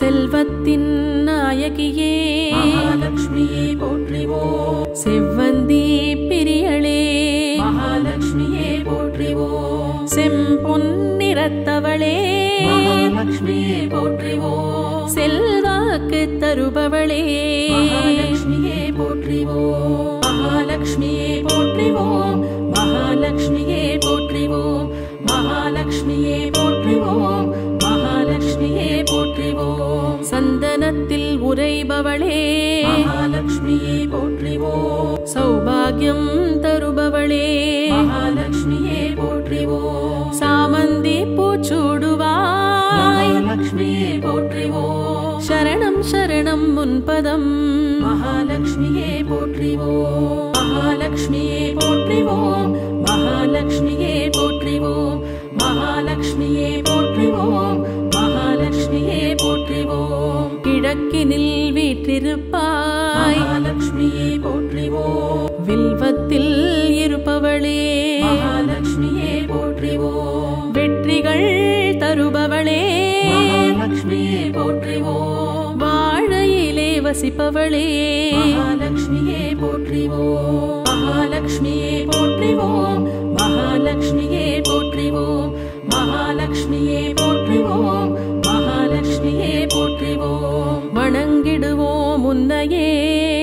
செல்வத்தின் நாயகியே மகாலட்சுமியே போற்றிவோம். செவ்வந்தி பிரியளே மகாலட்சுமியே போற்றிவோம். செம்பொன்னிறத்தவளே மகாலட்சுமியே போற்றிவோம். செல்வாக்கு தருபவளே மகாலட்சுமியே போற்றிவோம். மகாலட்சுமியே போற்றிவோம். மகாலட்சுமியே போற்றிவோம். மகாலட்சுமியே போற்றிவோம். மகாலட்சுமியே போற்றிவோம். சந்தனத்தில் உறைபவளே மகாலட்சுமியே போற்றிவோம். சௌபாகியம் தருபவளே மகாலட்சுமியே போற்றிவோம். சாமந்தி பூச்சூடுவாய் மகாலட்சுமியே போற்றிவோம். சரணம் சரணம் முன்பதம் மகாலட்சுமியே போற்றிவோம். மகாலட்சுமியே போற்றிவோம். மகாலட்சுமியே போற்றிவோம். மகாலட்சுமியே போற்றிவோம். மகாலட்சுமியே போற்றிவோம். கிழக்கினில் வீற்றிருப்பாய் மகாலட்சுமியே போற்றிவோம். வில்வத்தில் இருப்பவளே மகாலட்சுமியே போற்றிவோம். வெற்றிகள் தருபவளே மகாலட்சுமியே போற்றிவோம். வாழையிலே வசிப்பவளே மகாலட்சுமியே போற்றிவோம். மகாலட்சுமியே போற்றிவோம். மகாலட்சுமியே போற்றிவோம். மகாலட்சுமியே போற்றிவோம். மகாலட்சுமியே போற்றிவோம். வணங்கிடுவோம் உன்னையே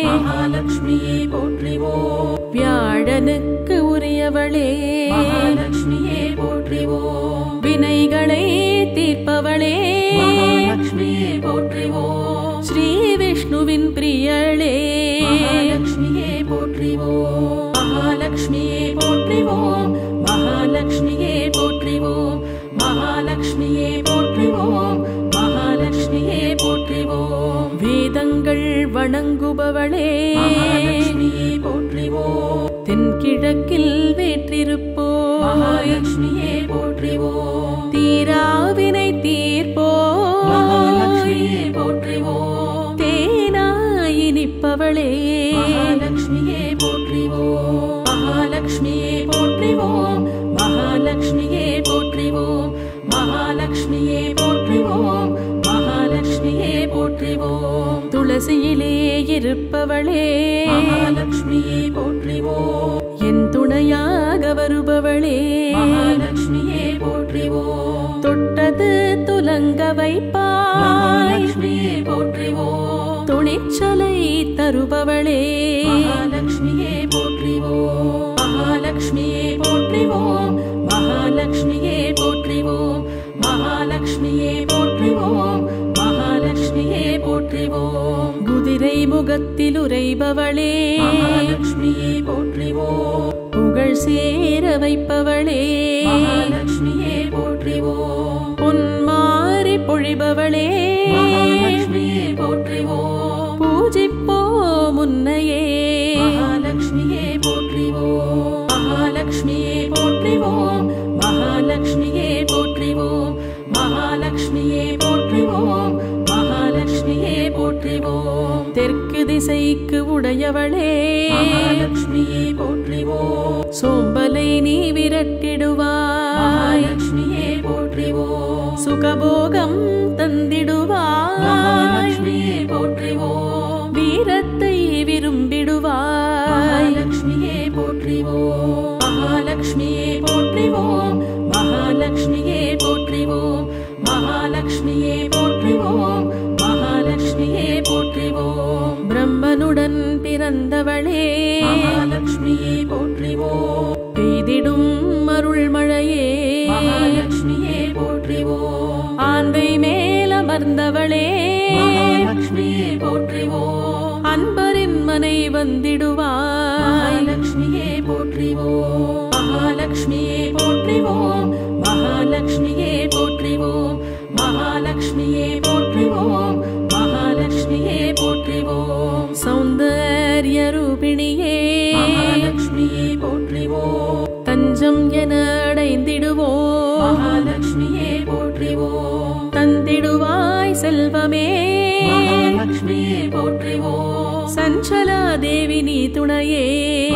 மகாலட்சுமியே போற்றிவோம். வியாழனுக்கு உரியவளே மகாலட்சுமியே போற்றிவோம். வினைகளை தீர்ப்பவளே மகாலட்சுமியே போற்றிவோம். ஸ்ரீ விஷ்ணுவின் பிரியளே மகாலட்சுமியே போற்றிவோம். மகாலட்சுமியே போற்றிவோம். மகாலட்சுமியே போற்றிவோம். மகாலட்சுமியே போற்றிவோம். மகாலட்சுமியே போற்றிவோம். வேதங்கள் வணங்குபவளே மகாலட்சுமியே போற்றிவோம். தென்கிழக்கில் வேற்றிருப்போய் மகாலட்சுமியே போற்றிவோம். தீராவினை தீர்ப்போய் மகாலட்சுமியே போற்றிவோம். தேனாய் இனிப்பவளே மகாலட்சுமியே போற்றிவோம். மகாலட்சுமியே போற்றிவோம். மகாலட்சுமியே போற்றிவோம். மகாலட்சுமியே போற்றிவோம். மகாலட்சுமியே போற்றிவோம். துளசியிலே இருப்பவளே மகாலட்சுமியே போற்றிவோம். என் துணையாக வருபவளே மகாலட்சுமியே போற்றிவோம். தொட்டது துலங்க வைப்பாய் மகாலட்சுமியே போற்றிவோம். துணிச்சலை தருபவளே மகாலட்சுமியே போற்றிவோம். மகாலட்சுமியே போற்றிவோம். மகாலட்சுமியே போற்றிவோம். மகாலட்சுமியே போற்றிவோம். மகாலட்சுமியே போற்றிவோம். குதிரை முகத்தில் உறைபவளே மகாலட்சுமியே போற்றிவோம். புகழ் சேர வைப்பவளே மகாலட்சுமியே போற்றிவோம். பொன்மாரி பொழிபவளே மகாலட்சுமியே போற்றிவோம். பூஜிப்போம் உன்னையே மகாலட்சுமியே போற்றிவோம். மகாலட்சுமியே போற்றிவோம். மகாலட்சுமியே போற்றிவோம். மகாலட்சுமியே போற்றிவோம். மகாலட்சுமியே போற்றிவோம். தெற்கு திசைக்கு உடையவளே மகாலட்சுமியே போற்றிவோம். சோம்பலை நீ விரட்டிடுவாய் மகாலட்சுமியே போற்றிவோம். சுகபோகம் தந்திடுவாய் மகாலட்சுமியே போற்றிவோம். வீரத்தை விரும்பிடுவாய் மகாலட்சுமியே போற்றிவோம். மகாலட்சுமியே போற்றிவோம். மகாலட்சுமியே போற்றிவோம். மகாலட்சுமியே போற்றிவோம். மகாலட்சுமியே போற்றிவோம். பிரம்மனுடன் பிறந்தவளே மகாலட்சுமியே போற்றிவோம். பெய்திடும் அருள்மழையே மகாலட்சுமியே போற்றிவோம். ஆந்தை மேலமர்ந்தவளே மகாலட்சுமியே போற்றிவோம். அன்பரின் மனை வந்திடுவாய் மகாலட்சுமியே போற்றிவோம். மகாலட்சுமியே போற்றிவோம். மகாலட்சுமியே போற்றிவோம். மகாலட்சுமியே போற்றிவோம். மகாலட்சுமியே போற்றிவோம். சௌந்தர்ய ரூபிணியே மகாலட்சுமியே போற்றிவோம். தஞ்சம் என அடைந்திடுவோம் மகாலட்சுமியே போற்றிவோம். தந்திடுவாய் செல்வமே மகாலட்சுமியே போற்றிவோம். சஞ்சலா தேவி நீ துணையே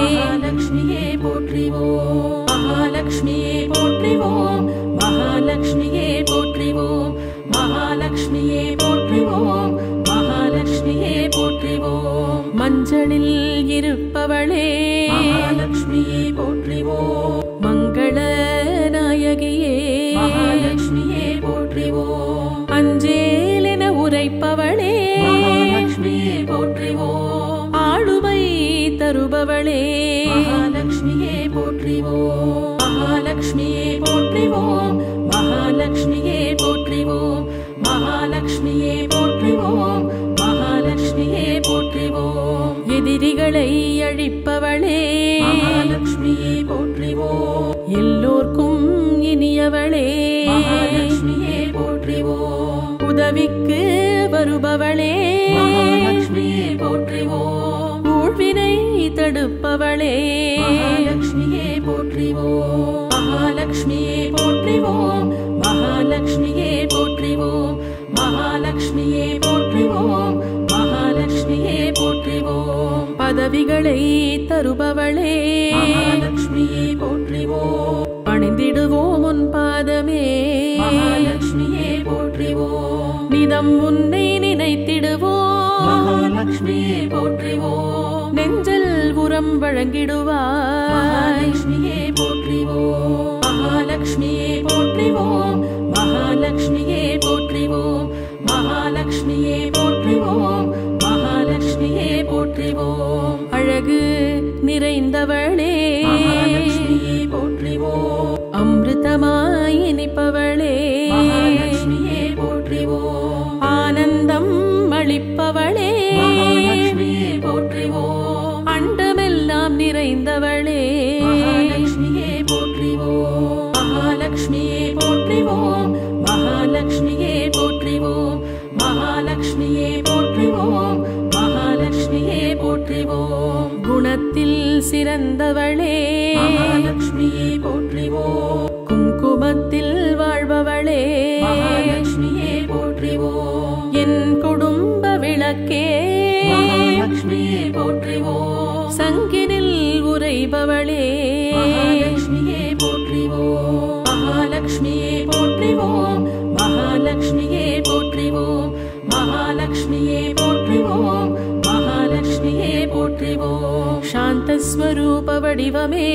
மகாலட்சுமியே போற்றிவோம். மகாலட்சுமியே போற்றிவோம். மகாலட்சுமியே போற்றிவோம். மகாலட்சுமியே போற்றிவோம். மஞ்சளில் இருப்பவளே மகாலட்சுமியே போற்றிவோம். மங்கள நாயகியே மகாலட்சுமியே போற்றிவோம். அஞ்சேலென உரைப்பவளே மகாலட்சுமியே போற்றிவோம். ஆளுமை தருபவளே மகாலட்சுமியே போற்றிவோம். மகாலட்சுமியே போற்றிவோம். மகாலட்சுமியே போற்றிவோம். மகாலட்சுமியே போற்றிவோம். மகாலட்சுமியே போற்றிவோம். எதிரிகளை அழிப்பவளே மகாலட்சுமியே போற்றிவோம். எல்லோர்க்கும் இனியவளே மகாலட்சுமியே போற்றிவோம். உதவிக்கு வருபவளே மகாலட்சுமியே போற்றிவோம். ஊழ்வினை தடுப்பவளே மகாலட்சுமியே போற்றிவோம். மகாலட்சுமியே போற்றிவோம். மகாலட்சுமியே போற்றிவோம். மகாலட்சுமியே போற்றிவோம். மகாலட்சுமியே போற்றிவோம். பதவிகளை தருபவளே மகாலட்சுமியே போற்றிவோம். பணிந்திடுவோம் உன் பாதமே மகாலட்சுமியே போற்றிவோம். நிதம் உன்னை நினைத்திடுவோம் மகாலட்சுமியே போற்றிவோம். நெஞ்சல் உரம் வழங்கிடுவாய் மகாலட்சுமியே போற்றிவோம். மகாலட்சுமியே போற்றிவோம். மகாலட்சுமியே போற்றிவோம். மகாலட்சுமியே போற்றிவோம். மகாலட்சுமியே போற்றிவோம். அழகு நிறைந்தவளே மகாலட்சுமியே போற்றிவோம். அமிர்தமாய் இனிப்பவளே மகாலட்சுமியே போற்றிவோம். ஆனந்தம் அளிப்பவளே மகாலட்சுமியே போற்றிவோம். அண்டமெல்லாம் நிறைந்தவளே மகாலட்சுமியே போற்றிவோம். மகாலட்சுமியே போற்றிவோம். மகாலட்சுமியே போற்றிவோம். மகாலட்சுமியே போற்றிவோம். மகாலட்சுமியே போற்றிவோம். குணத்தில் சிறந்தவளே மகாலட்சுமியே போற்றிவோம். குங்குமத்தில் வாழ்பவளே மகாலட்சுமியே போற்றிவோம். என் குடும்ப விளக்கே மகாலட்சுமியே போற்றிவோம். சங்கினில் உரைபவளே மகாலட்சுமியே போற்றிவோம். மகாலட்சுமியே போற்றிவோம். மகாலட்சுமியே போற்றிவோம். மகாலட்சுமியே போற்றிவோம். மகாலட்சுமியே போற்றிவோம். சாந்தஸ்வரூப வடிவமே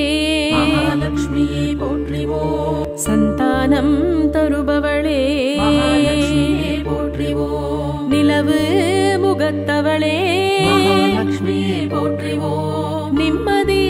மகாலட்சுமியே போற்றிவோம். சந்தானம் தருபவளே மகாலட்சுமியே போற்றிவோம். நிலவு முகத்தவளே மகாலட்சுமியே போற்றிவோம். நிம்மதி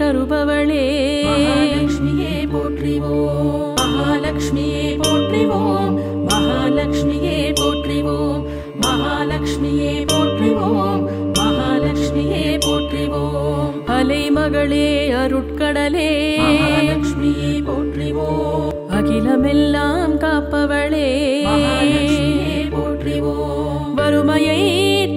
தருபவளே மகாலட்சுமியே போற்றிவோம். மகாலட்சுமியே போற்றிவோம். மகாலட்சுமியே போற்றிவோம். மகாலட்சுமியே போற்றிவோம். மகாலட்சுமியே போற்றிவோம். அலைமகளே அருட்கடலே மகாலட்சுமியே போற்றிவோம். அகிலமெல்லாம் காப்பவளே மகாலட்சுமியே போற்றிவோம். வறுமையை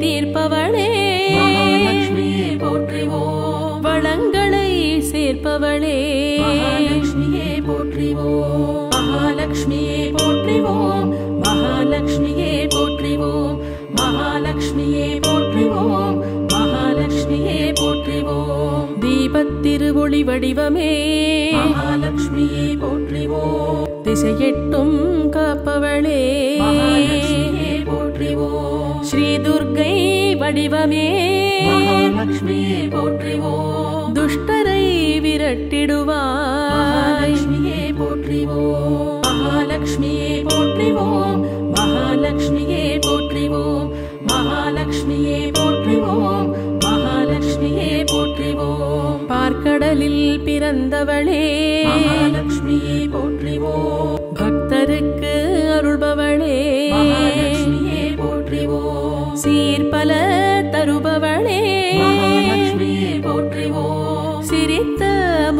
தீர்ப்பவளே மகாலட்சுமியே போற்றிவோம். வளங்களை சேர்ப்பவளே மகாலட்சுமியே போற்றிவோம். மகாலட்சுமியே போற்றிவோம். மகாலட்சுமியே போற்றிவோம். மகாலட்சுமியே போற்றிவோம். மகாலட்சுமியே போற்றிவோம். தீபத்திருவொளி வடிவமே மகாலட்சுமியே போற்றிவோம். திசையெட்டும் காப்பவளே மகாலட்சுமியே போற்றிவோம். ஸ்ரீ துர்க்கை வடிவமே மகாலட்சுமியே போற்றிவோம். துஷ்டரை விரட்டிடுவாய் மகாலட்சுமியே போற்றிவோம். மகாலட்சுமியே போற்றிவோம். மகாலட்சுமியே போற்றிவோம். மகாலட்சுமியே போற்றிவோம். மகாலட்சுமியே போற்றிவோம். பார்க்கடலில் பிறந்தவளே மகாலட்சுமியே போற்றிவோம். பக்தருக்கு அருள்பவளே மகாலட்சுமியே போற்றிவோம். சீர்பல தருபவளே மகாலட்சுமியே போற்றிவோம். சிரித்த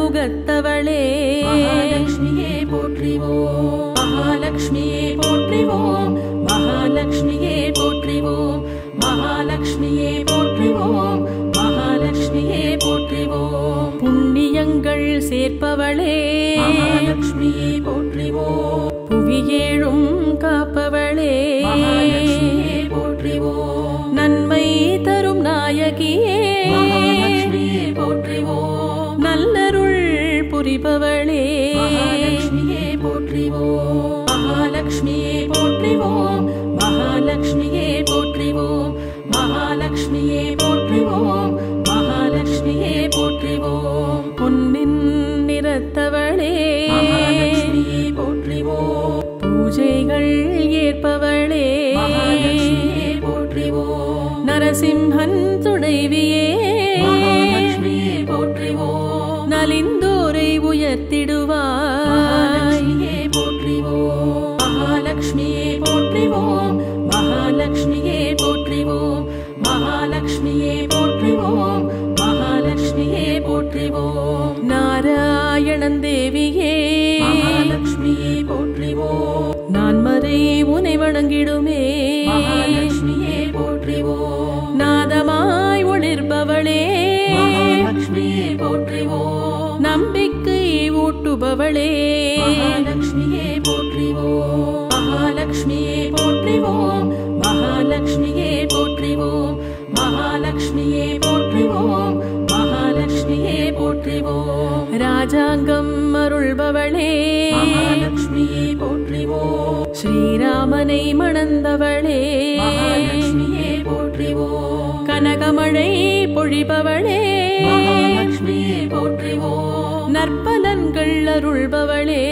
முகத்தவளே மகாலட்சுமியே போற்றிவோம். மகாலட்சுமியே போற்றிவோம். மகாலட்சுமியே போற்றிவோம். மகாலட்சுமியே போற்றிவோம். மகாலட்சுமியே போற்றிவோம். புண்ணியங்கள் சேர்ப்பவளே மகாலட்சுமியே போற்றிவோம். புவியேழும் காப்பவளே மகாலட்சுமியே போற்றிவோம். நன்மை தரும் நாயகியே மகாலட்சுமியே போற்றிவோம். நல்லருள் புரிபவளே மகாலட்சுமியே போற்றிவோம். மகாலட்சுமியே போற்றிவோம். மகாலட்சுமியே போற்றிவோம். மகாலட்சுமியே போற்றிவோம். நரசிம்ஹன் துணைவியே மகாலட்சுமியே போற்றிவோம் நலிந்தோரை உயர்த்திடுவாய் மகாலட்சுமியே போற்றிவோம் மகாலட்சுமியே போற்றிவோம் மகாலட்சுமியே போற்றிவோம் மகாலட்சுமியே போற்றிவோம் மகாலட்சுமியே போற்றிவோம் நாராயணன் தேவியே மகாலட்சுமியே போற்றிவோம் நான்மறை உனை வணங்கிடுமே மகாலட்சுமியே போற்றிவோம் நாதமாய் ஒளிர்பவளே மகாலட்சுமியே போற்றிவோம் நம்பிக்கை ஊட்டுபவளே மகாலட்சுமியே போற்றிவோம் மகாலட்சுமியே போற்றிவோம் மகாலட்சுமியே போற்றிவோம் மகாலட்சுமியே போற்றிவோம் மகாலட்சுமியே போற்றிவோம் ராஜாங்கம் அருள்பவளே மகாலட்சுமியே போற்றிவோம் ஸ்ரீராமனை மணந்தவளே மகாலட்சுமியே போற்றிவோம் கனகமழை பொழிபவளே மகாலட்சுமியே போற்றிவோம் நற்பலன்கள் அருள்பவளே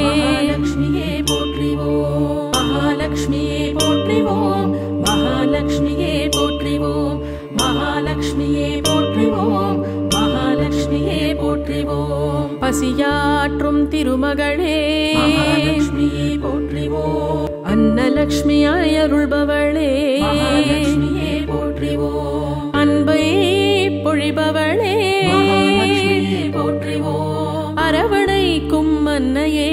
மகாலட்சுமியே போற்றிவோம் மகாலட்சுமியே போற்றிவோம் மகாலட்சுமியே போற்றிவோம் மகாலட்சுமியே போற்றிவோம் மகாலட்சுமியே போற்றிவோம் பசியாற்றும் திருமகளே மகாலட்சுமியே போற்றிவோம் அன்னலக்ஷ்மியாய் அருள்பவளே மகாலட்சுமியே போற்றிவோம் அன்பை பொழிபவளே மகாலட்சுமியே போற்றிவோம் அரவணைக்கும் அன்னையே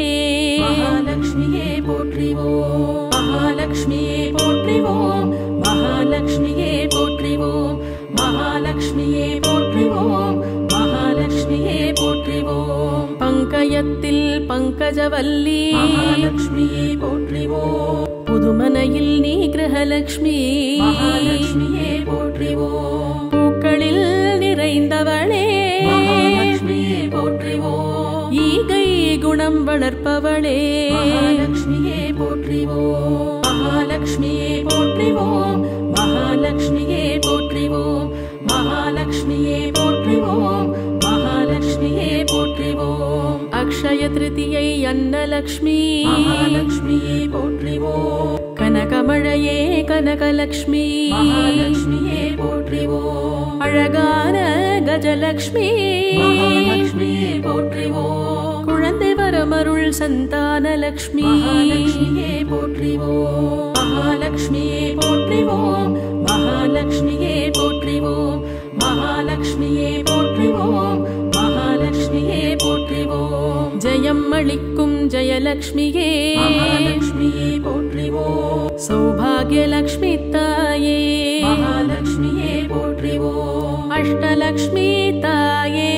மகாலட்சுமியே போற்றிவோம் மகாலட்சுமியே போற்றிவோம் மகாலட்சுமியே போற்றிவோம் மகாலட்சுமியே போற்றிவோம் மகாலட்சுமியே போற்றிவோம் பங்கயத்தில் பங்கஜவல்லி மகாலட்சுமியே போற்றிவோம் புதுமனையில் நீ கிரகலக்ஷ்மி மகாலட்சுமியே போற்றிவோம் பூக்களில் நிறைந்தவளே மகாலட்சுமியே போற்றிவோம் ஈகை குணம் வளர்ப்பவளே மகாலட்சுமியே போற்றிவோம் மகாலட்சுமியே போற்றிவோம் மகாலட்சுமியே போற்றிவோம் மகாலட்சுமியே போற்றிவோம் மகாலட்சுமியே போற்றிவோம் அக்ஷய திருதியை அன்னலக்ஷ்மி மகாலட்சுமியே போற்றிவோம் கனகமழையே கனகலக்ஷ்மி மகாலட்சுமியே போற்றிவோம் அழகான கஜலக்ஷ்மி மகாலட்சுமியே போற்றிவோம் குழந்தை வரமருள் சந்தானலக்ஷ்மி மகாலட்சுமியே போற்றிவோம் மகாலட்சுமியே போற்றிவோம் மகாலட்சுமியே போற்றிவோம் மகாலட்சுமியே போற்றிவோம் மகாலட்சுமியே போற்றிவோம் ஜெயம் அளிக்கும் ஜெயலக்ஷ்மியே மகாலட்சுமியே போற்றிவோம் சௌபாகியலக்ஷ்மி தாயே மகாலட்சுமியே போற்றிவோம் அஷ்டலக்ஷ்மி தாயே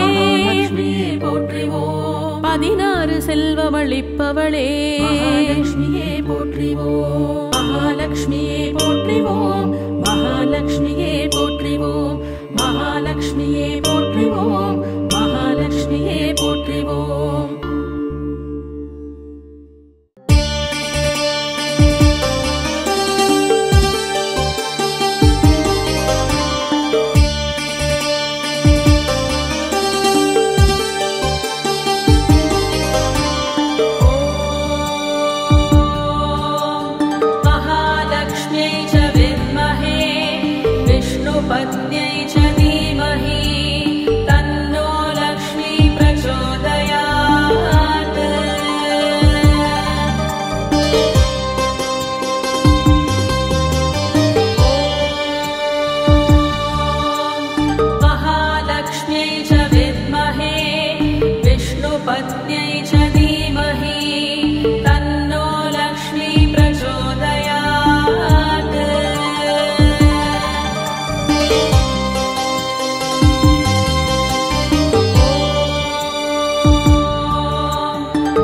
மகாலட்சுமியே போற்றிவோம் 16 செல்வமளிப்பவளே மகாலட்சுமியே போற்றிவோம் மகாலட்சுமியே போற்றிவோம் மகாலட்சுமியே போற்றிவோம் மகாலட்சுமியே போற்றிவோம் மகாலட்சுமியே போற்றிவோம் पत्न्यै च धीमहि तन्नो लक्ष्मी प्रचोदयात्। महालक्ष्म्यै च विद्महे विष्णुपत्न्यै च धीमहि तन्नो लक्ष्मी प्रचोदयात्।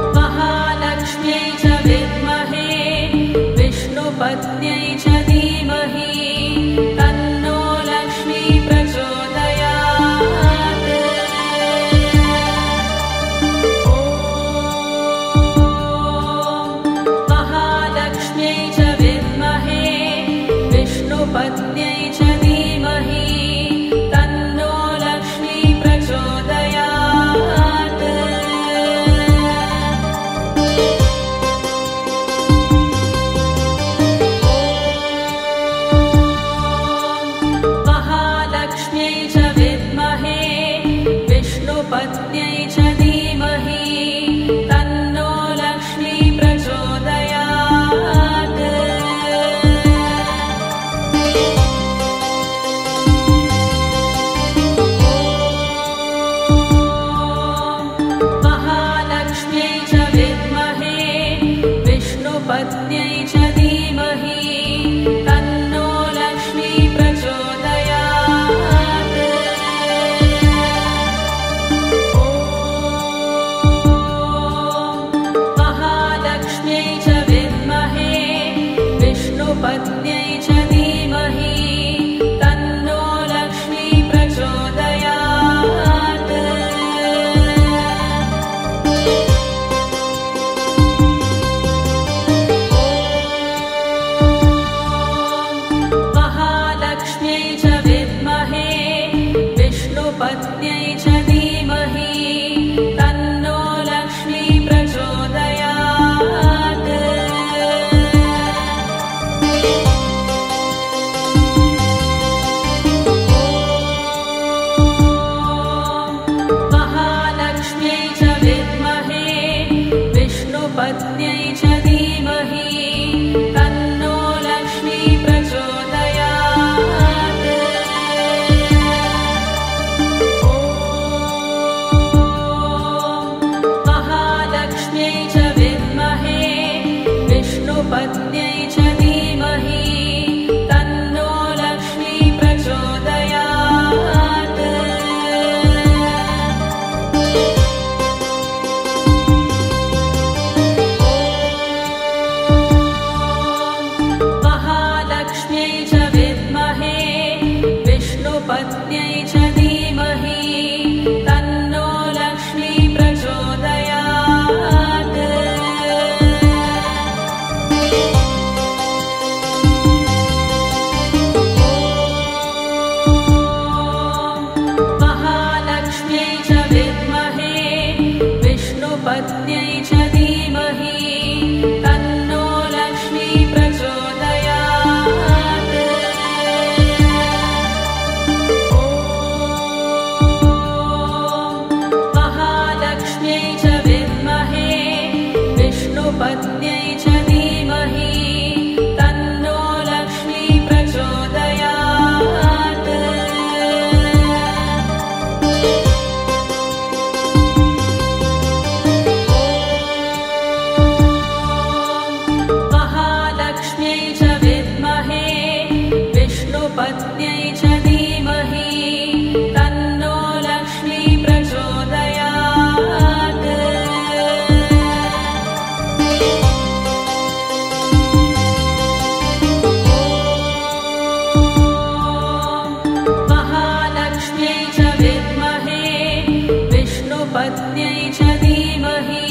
महालक्ष्म्यै च विद्महे विष्णुपत्न्यै च धीमहि तन्नो लक्ष्मी प्रचोदयात्। महालक्ष्म्यै च विद्महे विष्णुपत्न्यै च धीमहि तन्नो लक्ष्मी प्रचोदयात्। विष्णुपत्न्यै च धीमहि तन्नो लक्ष्मी प्रचोदयात्। महालक्ष्म्यै च विद्महे विष्णुपत्न्यै च धीमहि तन्नो लक्ष्मी प्रचोदयात्। महालक्ष्म्यै च विद्महे विष्णुपत्न्यै च धीमहि तन्नो लक्ष्मी प्रचोदयात्। महालक्ष्म्यै च विद्महे विष्णुपत्न्यै च धीमहि तन्नो लक्ष्मी प्रचोदयात्। महालक्ष्म्यै च विद्महे विष्णुपत्न्यै च धीमहि तन्नो लक्ष्मी प्रचोदयात्। महालक्ष्म्यै च विद्महे विष्णुपत्न्यै च धीमहि तन्नो लक्ष्मी प्रचोदयात्। महालक्ष्म्यै च विद्महे विष्णुपत्न्यै च धीमहि तन्नो लक्ष्मी प्रचोदयात्। महालक्ष्म्यै च विद्महे विष्णुपत्न्यै च धीमहि तन्नो लक्ष्मी प्रचोदयात्। महालक्ष्म्यै च विद्महे विष्णुपत्न्यै च धीमहि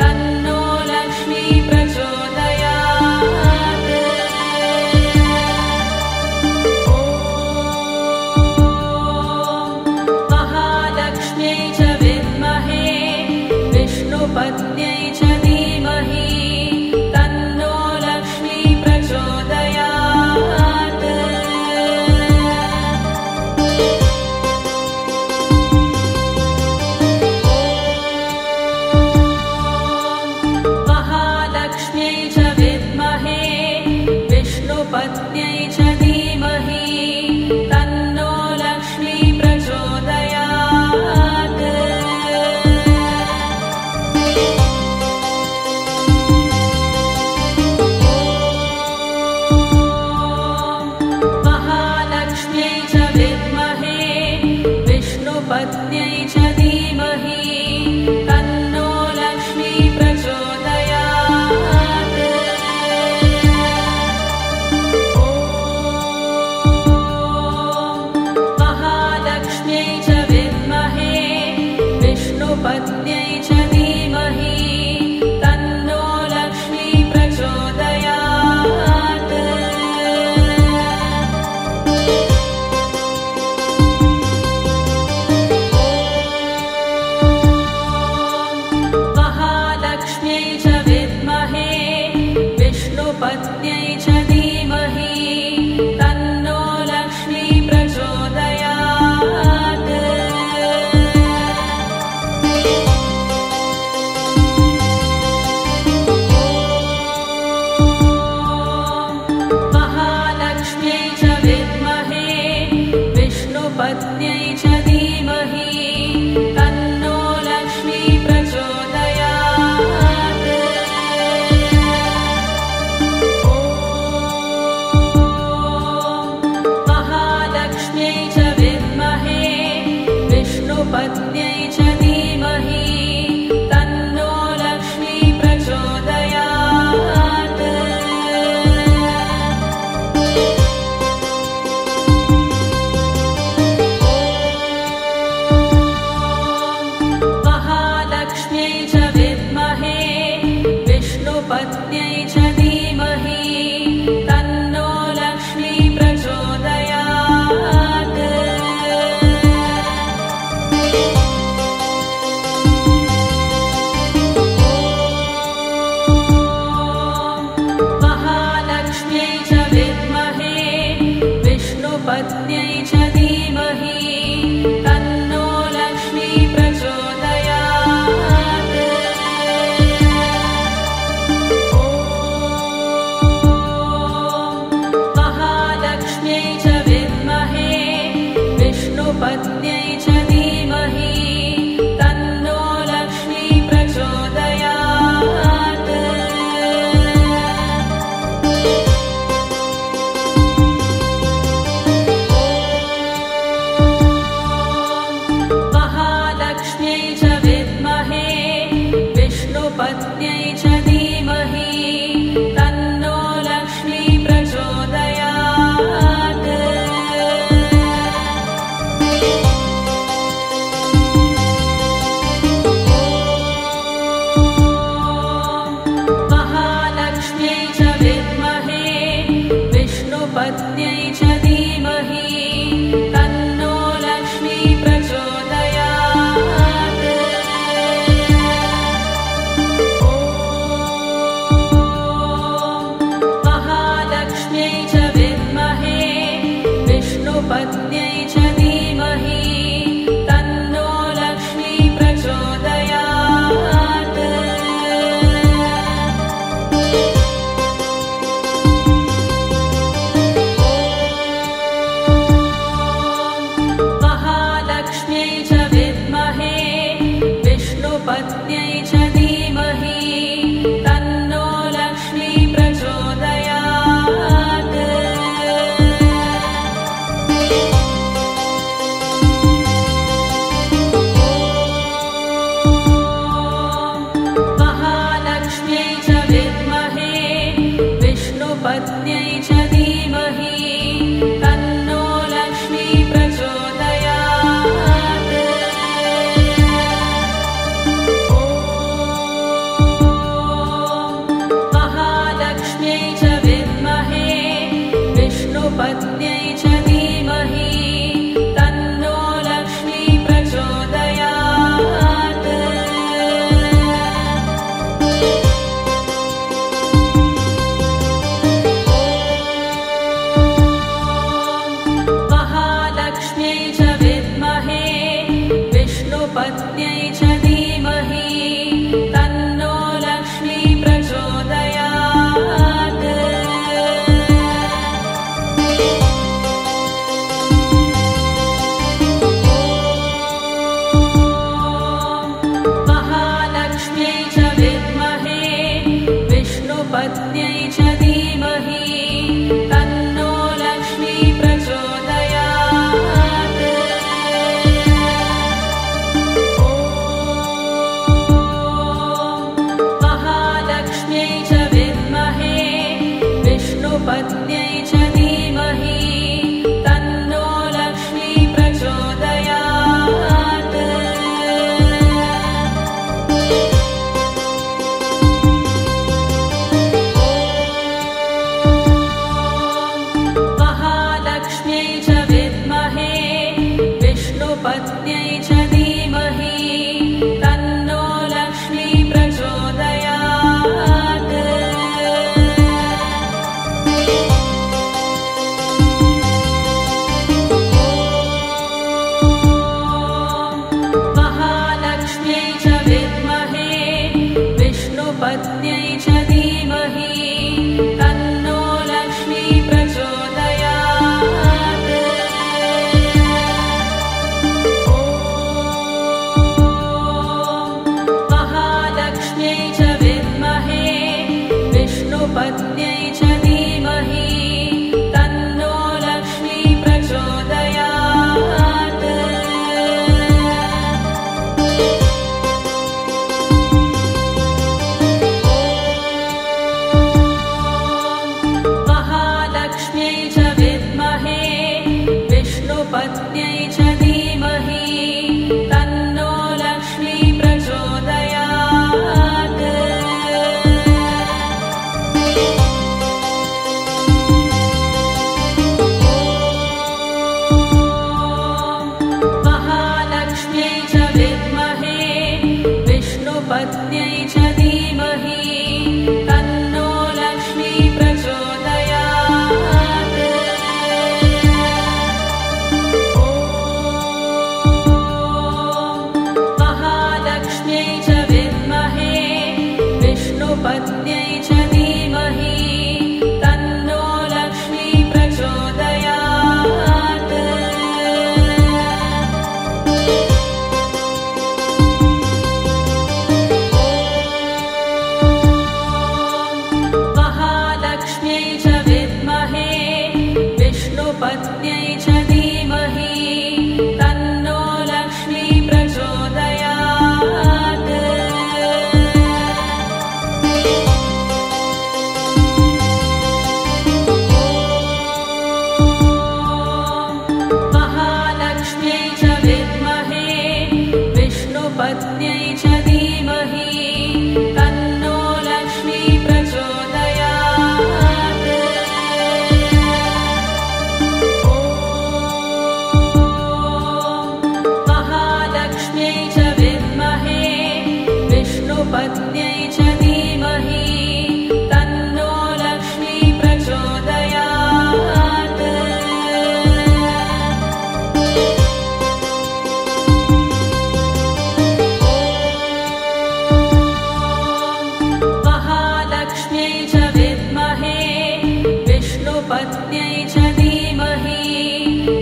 तन्नो लक्ष्मी प्रचोदयात्। महालक्ष्म्यै च विद्महे विष्णुपत्न्यै च धीमहि तन्नो लक्ष्मी प्रचोदयात्। महालक्ष्म्यै च विद्महे विष्णुपत्न्यै च धीमहि तन्नो लक्ष्मी प्रचोदयात्। महालक्ष्म्यै च विद्महे विष्णुपत्न्यै च धीमहि तन्नो लक्ष्मी प्रचोदयात्। महालक्ष्म्यै च विद्महे विष्णुपत्न्यै च धीमहि तन्नो लक्ष्मी प्रचोदयात्। महालक्ष्म्यै च विद्महे विष्णुपत्न्यै च धीमहि तन्नो लक्ष्मी प्रचोदयात्। महालक्ष्म्यै च विद्महे विष्णुपत्न्यै च धीमहि तन्नो लक्ष्मी प्रचोदयात्। महालक्ष्म्यै च विद्महे विष्णुपत्न्यै च धीमहि तन्नो लक्ष्मी प्रचोदयात्। विष्णुपत्न्यै च धीमहि तन्नो लक्ष्मी प्रचोदयात्। ॐ महालक्ष्म्यै च विद्महे विष्णुपत्न्यै च धीमहि तन्नो लक्ष्मी प्रचोदयात्। महालक्ष्म्यै च विद्महे विष्णुपत्न्यै च धीमहि तन्नो लक्ष्मी प्रचोदयात्। महालक्ष्म्यै च विद्महे विष्णुपत्न्यै च धीमहि तन्नो लक्ष्मी प्रचोदयात्। ॐ महालक्ष्म्यै च विद्महे विष्णुपत्न्यै च धीमहि तन्नो लक्ष्मी प्रचोदयात्। महालक्ष्म्यै च विद्महे विष्णुपत्न्यै च धीमहि तन्नो लक्ष्मी प्रचोदयात्। महालक्ष्म्यै च विद्महे विष्णुपत्न्यै च धीमहि तन्नो लक्ष्मी प्रचोदयात्। ॐ महालक्ष्म्यै च विद्महे विष्णुपत्न्यै च धीमहि तन्नो लक्ष्मी प्रचोदयात्। महालक्ष्म्यै च विद्महे विष्णुपत्न्यै च धीमहि तन्नो लक्ष्मी प्रचोदयात्। विष्णुपत्न्यै च धीमहि तन्नो लक्ष्मी प्रचोदयात्। महालक्ष्म्यै च विद्महे विष्णुपत्न्यै च धीमहि तन्नो लक्ष्मी प्रचोदयात्। महालक्ष्म्यै च विद्महे विष्णुपत्न्यै च धीमहि तन्नो लक्ष्मी प्रचोदयात्। महालक्ष्म्यै च विद्महे विष्णुपत्न्यै च धीमहि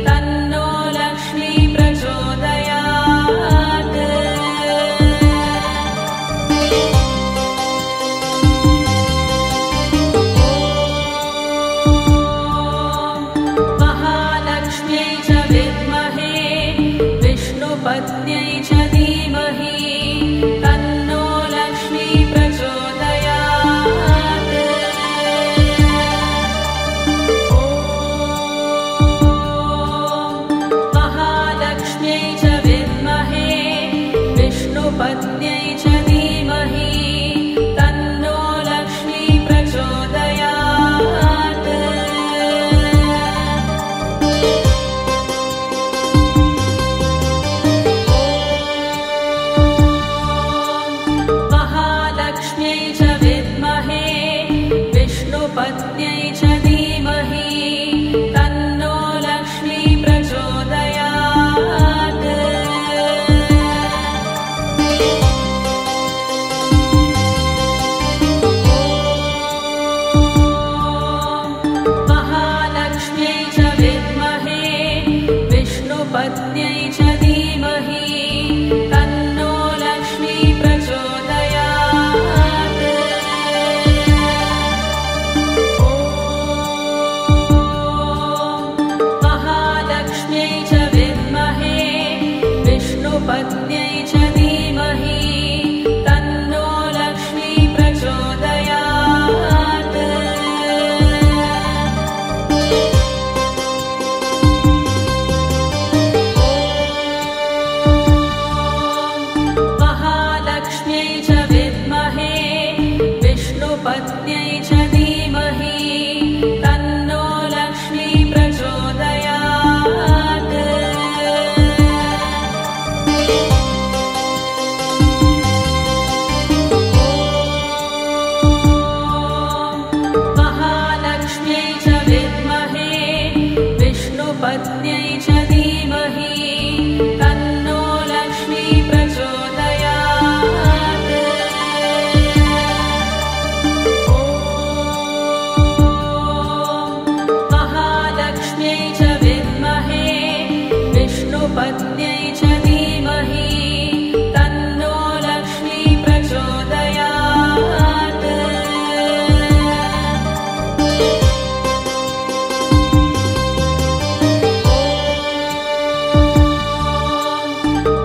तन्नो लक्ष्मी प्रचोदयात्। महालक्ष्म्यै च विद्महे विष्णुपत्न्यै च धीमहि तन्नो लक्ष्मी प्रचोदयात्। महालक्ष्म्यै च विद्महे विष्णुपत्न्यै च धीमहि तन्नो लक्ष्मी प्रचोदयात्। महालक्ष्म्यै च विद्महे विष्णुपत्न्यै च धीमहि तन्नो लक्ष्मी प्रचोदयात्। महालक्ष्म्यै च विद्महे विष्णुपत्न्यै च धीमहि तन्नो लक्ष्मी प्रचोदयात्। महालक्ष्म्यै च विद्महे विष्णुपत्न्यै च धीमहि तन्नो लक्ष्मी प्रचोदयात्। महालक्ष्म्यै च विद्महे विष्णुपत्न्यै च धीमहि तन्नो लक्ष्मी प्रचोदयात्। महालक्ष्म्यै च विद्महे विष्णुपत्न्यै च धीमहि तन्नो लक्ष्मी प्रचोदयात्। महालक्ष्म्यै च विद्महे विष्णुपत्न्यै च धीमहि तन्नो लक्ष्मी प्रचोदयात्।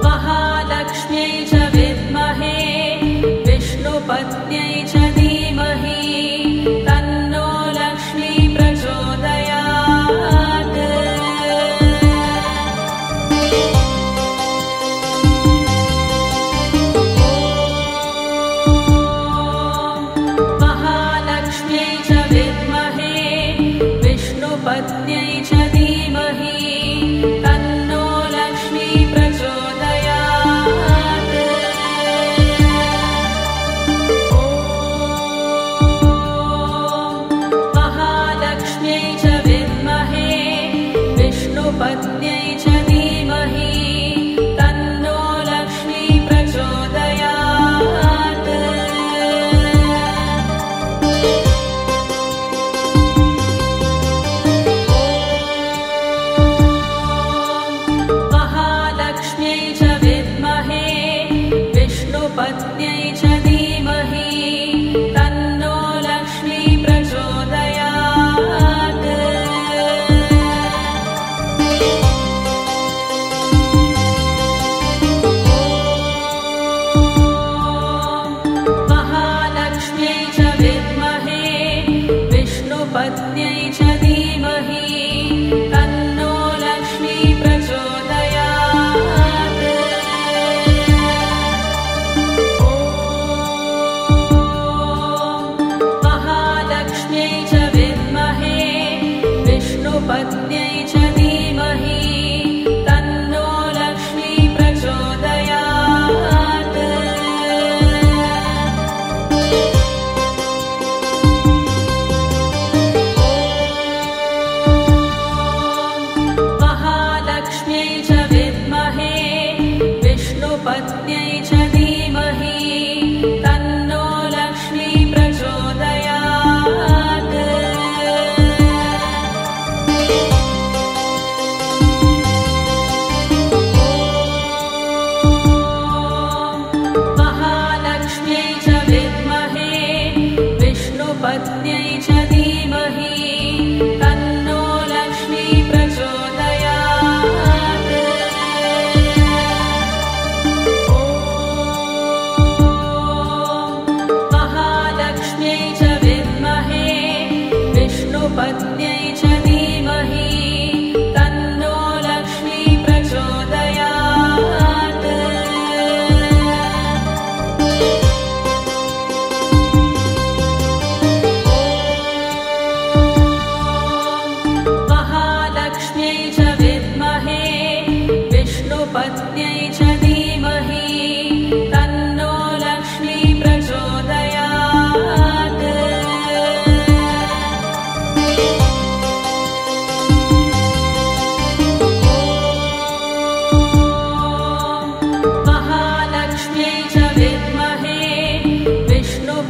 महालक्ष्म्यै च विद्महे विष्णुपत्न्यै च धीमहि तन्नो लक्ष्मी प्रचोदयात्। महालक्ष्म्यै च विद्महे विष्णुपत्न्यै च धीमहि तन्नो लक्ष्मी प्रचोदयात्। महालक्ष्म्यै च विद्महे विष्णुपत्न्यै च धीमहि तन्नो लक्ष्मी प्रचोदयात्। महालक्ष्म्यै च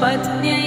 पत्न्यै